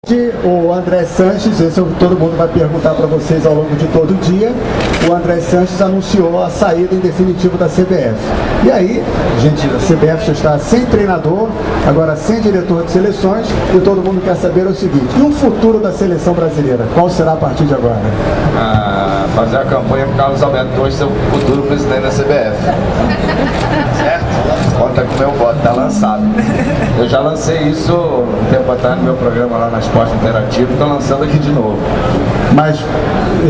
O André Sanches, esse todo mundo vai perguntar para vocês ao longo de todo o dia. O André Sanches anunciou a saída em definitivo da CBF. E aí, gente, a CBF já está sem treinador, agora sem diretor de seleções, e todo mundo quer saber o seguinte: e o futuro da seleção brasileira? Qual será a partir de agora? Fazer a campanha para o Carlos Alberto Torres ser o futuro presidente da CBF. Certo? Conta com o meu voto, está lançado. Eu já lancei isso um tempo atrás no meu programa lá na Esporte Interativo, estou lançando aqui de novo. Mas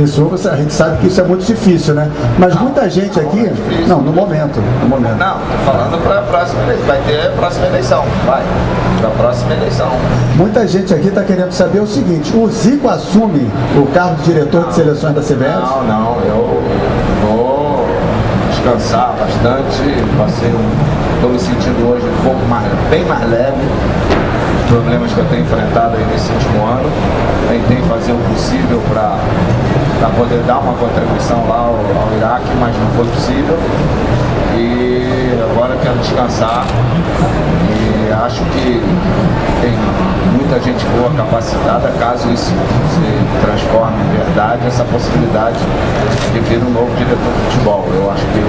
isso, a gente sabe que isso é muito difícil, né? Mas muita gente aqui... Não, no momento. Não, estou falando para a próxima eleição. Vai ter a próxima eleição. Vai. Para a próxima eleição. Muita gente aqui está querendo saber o seguinte: o Zico assume o cargo de diretor de seleções da CBF? Não. Eu vou descansar bastante. Estou me sentindo hoje um pouco bem mais leve. Os problemas que eu tenho enfrentado aí nesse último ano. Tentei fazer o possível para poder dar uma contribuição lá ao Iraque, mas não foi possível. E agora eu quero descansar. E acho que tem muita gente boa capacitada, caso isso se transforme em verdade, essa possibilidade de vir um novo diretor de futebol. Eu acho que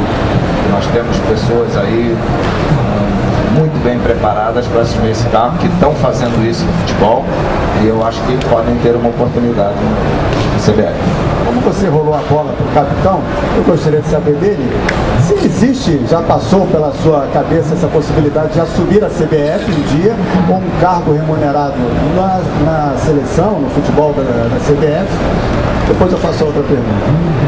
nós temos pessoas aí muito bem preparadas para assumir esse cargo, que estão fazendo isso no futebol, e eu acho que podem ter uma oportunidade no CBF. Como você rolou a bola para o capitão, eu gostaria de saber dele se existe, já passou pela sua cabeça essa possibilidade de assumir a CBF um dia, ou um cargo remunerado na seleção, no futebol da CBF. Depois eu faço outra pergunta.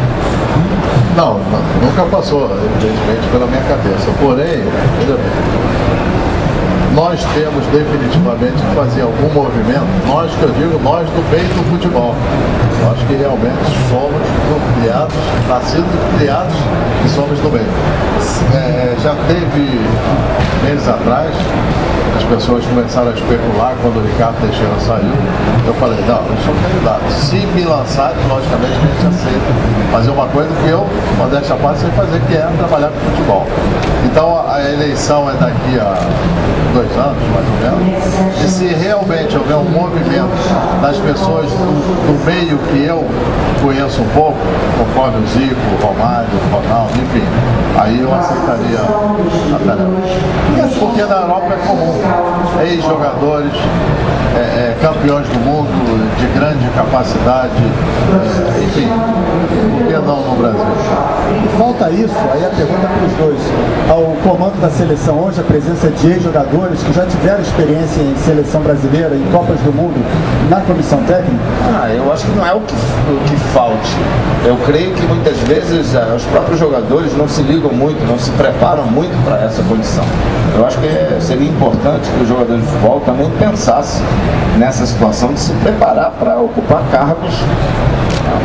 Não, nunca passou, evidentemente, pela minha cabeça. Porém, nós temos definitivamente que fazer algum movimento, nós que eu digo, nós do meio do futebol. Nós que realmente somos criados, nascidos e criados, e somos do meio. Já teve meses atrás, as pessoas começaram a especular quando o Ricardo Teixeira saiu. Eu falei, não, eu sou candidato. Se me lançarem, logicamente a gente aceita fazer uma coisa que eu, modéstia à parte, sei fazer, que é trabalhar com futebol. Então a eleição é daqui a 2 anos, mais ou menos. E se realmente houver um movimento das pessoas do meio que eu conheço um pouco, conforme o Zico, o Romário, o Ronaldo, enfim, aí eu aceitaria a tarefa. Porque na Europa é comum, ex-jogadores, campeões do mundo, de grande capacidade, enfim, por que não no Brasil? E falta isso, aí a pergunta para os dois: ao comando da seleção hoje, a presença de ex-jogadores que já tiveram experiência em seleção brasileira, em Copas do Mundo, na comissão técnica? Eu acho que não é o que falte. Eu creio que muitas vezes os próprios jogadores não se ligam muito, não se preparam muito para essa condição. Eu acho que seria importante que os jogadores de futebol também pensassem nessa situação de se preparar para ocupar cargos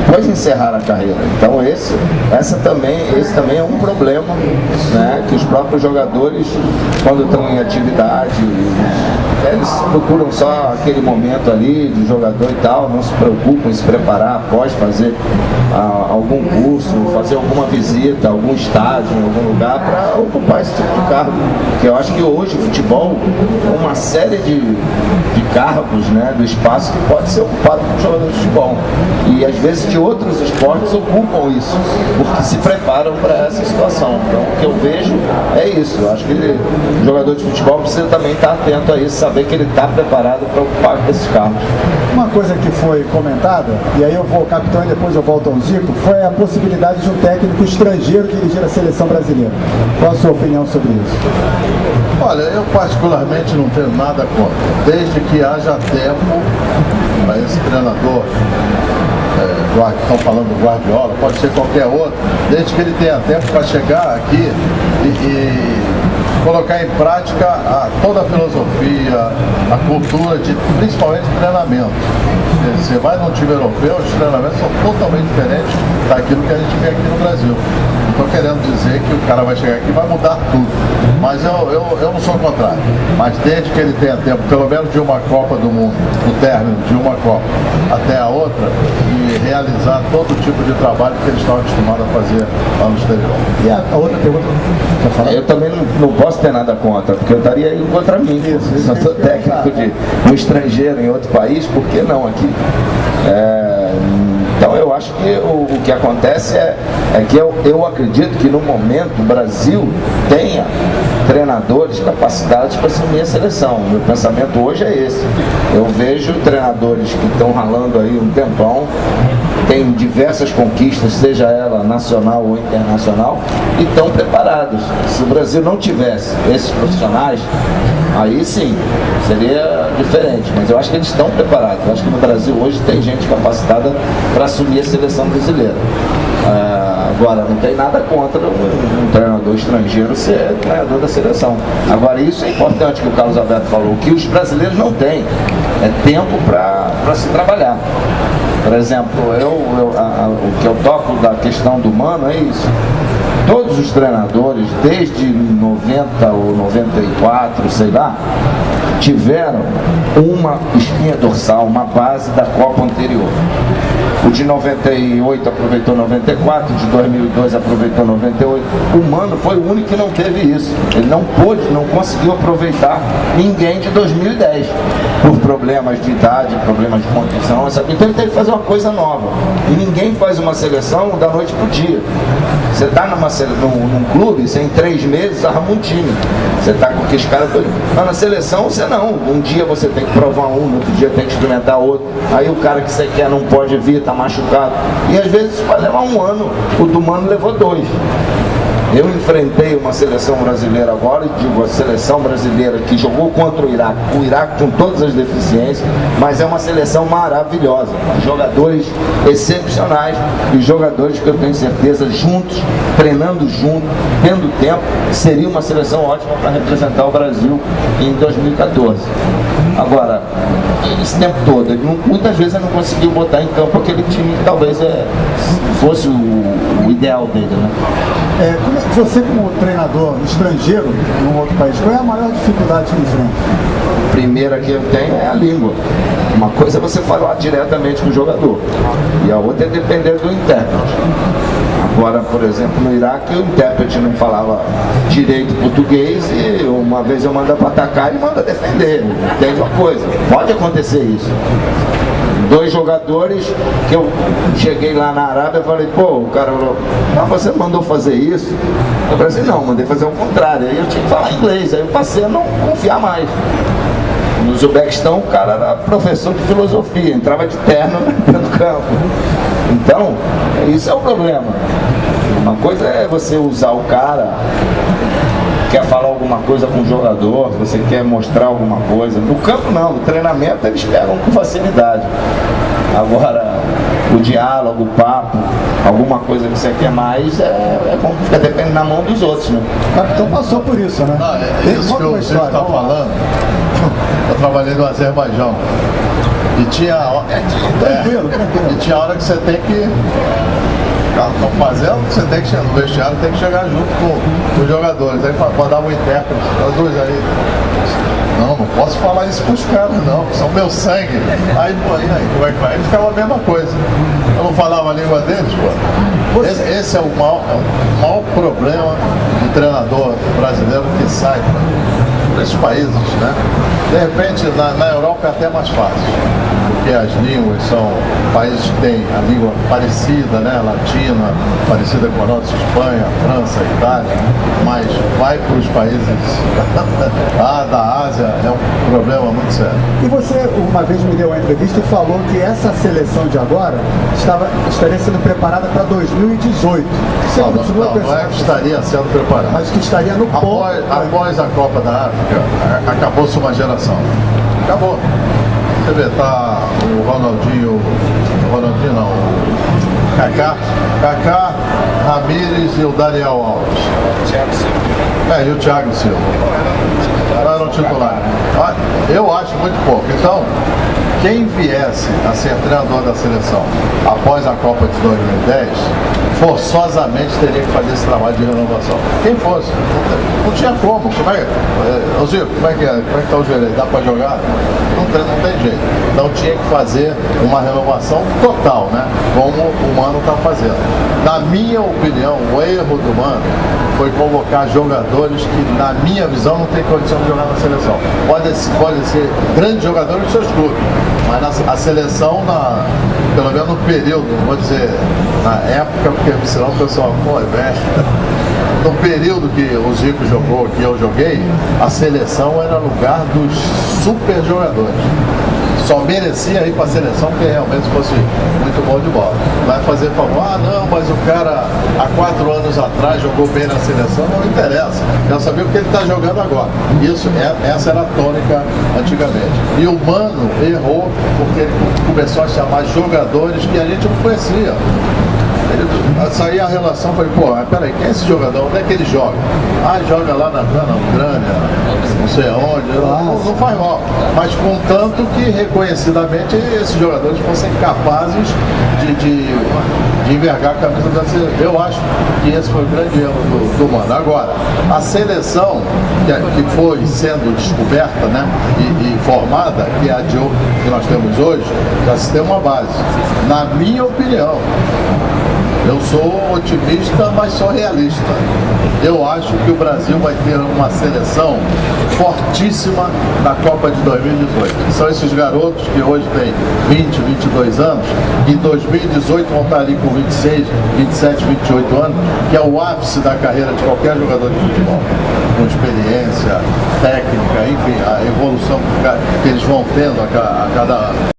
após encerrar a carreira. Então esse também é um problema, né, que os próprios jogadores, quando estão em atividade, eles procuram só aquele momento ali de jogador e tal, não se preocupam em se preparar após fazer algum curso, fazer alguma visita, algum estágio em algum lugar para ocupar esse tipo de cargo. Porque eu acho que hoje o futebol é uma série de cargos, né, do espaço que pode ser ocupado por jogadores de futebol. E às vezes de outros esportes ocupam isso, porque se preparam para essa situação. Então o que eu vejo é isso. Eu acho que o jogador de futebol precisa também estar atento a isso, saber que ele está preparado para ocupar esses cargos. Uma coisa que foi comentada, e aí eu vou ao capitão e depois eu volto ao Zico, foi a possibilidade de um técnico estrangeiro dirigir a seleção brasileira. Qual a sua opinião sobre isso? Olha, eu particularmente não tenho nada contra, desde que haja tempo para esse treinador. Estão falando do Guardiola, pode ser qualquer outro, desde que ele tenha tempo para chegar aqui e colocar em prática toda a filosofia, a cultura, principalmente treinamento. Você vai num time europeu, os treinamentos são totalmente diferentes daquilo que a gente vê aqui no Brasil. Não estou querendo dizer que o cara vai chegar aqui e vai mudar tudo, mas eu não sou contrário. Mas desde que ele tenha tempo, pelo menos de uma Copa do Mundo, no término de uma Copa até a outra, e realizar todo tipo de trabalho que eles estão acostumados a fazer lá no exterior. E a outra pergunta que eu também não posso posso ter nada contra, porque eu estaria indo contra mim. Se eu sou técnico de um estrangeiro em outro país, por que não aqui? Então eu acho que o que acontece é que eu acredito que no momento o Brasil tenha treinadores capacitados para assumir a seleção. Meu pensamento hoje é esse. Eu vejo treinadores que estão ralando aí um tempão, tem diversas conquistas, seja ela nacional ou internacional, e estão preparados. Se o Brasil não tivesse esses profissionais, aí sim, seria diferente, mas eu acho que eles estão preparados. Eu acho que no Brasil hoje tem gente capacitada para assumir a seleção brasileira. Agora, não tem nada contra um treinador estrangeiro ser treinador da seleção. Agora, isso é importante que o Carlos Alberto falou, o que os brasileiros não têm é tempo para se trabalhar. Por exemplo, o que eu toco da questão do Mano é isso. Todos os treinadores, desde 90 ou 94, sei lá, tiveram uma espinha dorsal, uma base da Copa anterior. O de 98 aproveitou 94, o de 2002 aproveitou 98. O Mano foi o único que não teve isso. Ele não conseguiu aproveitar ninguém de 2010, por problemas de idade, problemas de condição. Então ele teve que fazer uma coisa nova. E ninguém faz uma seleção da noite para o dia. Você está num clube, você em 3 meses arruma um time. Você está com aqueles caras todos. Mas na seleção você não. Um dia você tem que provar um, no outro dia tem que experimentar outro. Aí o cara que você quer não pode vir, está machucado. E às vezes vai levar 1 ano. O do Mano levou 2. Eu enfrentei uma seleção brasileira agora, e digo, a seleção brasileira que jogou contra o Iraque com todas as deficiências, mas é uma seleção maravilhosa, jogadores excepcionais e jogadores que eu tenho certeza juntos, treinando juntos, tendo tempo, seria uma seleção ótima para representar o Brasil em 2014. Agora, esse tempo todo, muitas vezes ele não conseguiu botar em campo aquele time que talvez fosse o ideal dele, né? Você como treinador estrangeiro em um outro país, qual é a maior dificuldade que enfrenta? A primeira que eu tenho é a língua. Uma coisa é você falar diretamente com o jogador e a outra é depender do intérprete. Agora, por exemplo, no Iraque o intérprete não falava direito português e uma vez eu mando para atacar e manda defender. Entende uma coisa? Pode acontecer isso. 2 jogadores que eu cheguei lá na Arábia e falei, pô, o cara falou, você mandou fazer isso? Eu falei assim, não, mandei fazer o contrário. Aí eu tinha que falar inglês, aí eu passei a não confiar mais. No Uzbequistão o cara era professor de filosofia, entrava de terno no campo. Então, isso é o problema. Uma coisa é você usar o cara, quer falar alguma coisa com o jogador, você quer mostrar alguma coisa. No campo não, no treinamento eles pegam com facilidade. Agora, o diálogo, o papo, alguma coisa que você quer mais, é bom que fica dependendo na mão dos outros, né? O capitão passou por isso, né? Isso que você está falando, eu trabalhei no Azerbaijão. E tinha hora que você tem que... Estão fazendo, você tem que chegar no vestiário, tem que chegar junto com os jogadores. Aí mandava um intérprete, os 2 aí. Não posso falar isso pros caras não, são meu sangue. Aí como é que vai? Aí ficava a mesma coisa. Eu não falava a língua deles, pô. Esse é o maior problema de treinador brasileiro que sai para esses países, né? De repente, na Europa é até mais fácil, porque as línguas são países que têm a língua parecida, né? Latina, parecida com a nossa, Espanha, França, Itália, mas vai para os países da Ásia, é um problema muito sério. E você uma vez me deu uma entrevista e falou que essa seleção de agora estaria sendo preparada para 2018. Você não é que estaria sendo preparada, mas que estaria no ponto. Após a Copa da África, acabou-se uma geração. Acabou. Você vê, tá o Ronaldinho não, o Kaká, Ramírez e o Daniel Alves. E o Thiago Silva. Eram titulares. Eu acho muito pouco. Então, quem viesse a ser treinador da seleção após a Copa de 2010 forçosamente teria que fazer esse trabalho de renovação. Quem fosse. Não tinha como. Ô Zico, como é que tá o joelho? Dá para jogar? Não tem jeito. Então tinha que fazer uma renovação total, né? Como o Mano está fazendo. Na minha opinião, o erro do Mano foi convocar jogadores que, na minha visão, não tem condição de jogar na seleção. Pode ser grandes jogadores dos seus clubes, mas a seleção, pelo menos no período, não vou dizer na época, porque senão o pessoal, pô, é velho. No período que o Zico jogou, que eu joguei, a seleção era lugar dos super jogadores. Só merecia ir para a seleção quem realmente fosse muito bom de bola. Vai fazer favor, não, mas o cara há 4 anos atrás jogou bem na seleção, não interessa. Quero saber o que ele está jogando agora. Essa era a tônica antigamente. E o Mano errou porque ele começou a chamar jogadores que a gente não conhecia. Saía a relação, falei, pô, peraí, quem é esse jogador? Onde é que ele joga? Joga lá na Ucrânia, não sei aonde, não faz mal. Mas contanto que reconhecidamente esses jogadores fossem capazes de envergar a camisa brasileira. Eu acho que esse foi o grande erro do Mano. Agora, a seleção que foi sendo descoberta, né, e formada, que é a que nós temos hoje, já se tem uma base. Na minha opinião, eu sou otimista, mas sou realista. Eu acho que o Brasil vai ter uma seleção fortíssima na Copa de 2018. São esses garotos que hoje têm 20, 22 anos, e em 2018 vão estar ali com 26, 27, 28 anos, que é o ápice da carreira de qualquer jogador de futebol. Com experiência, técnica, enfim, a evolução que eles vão tendo a cada ano.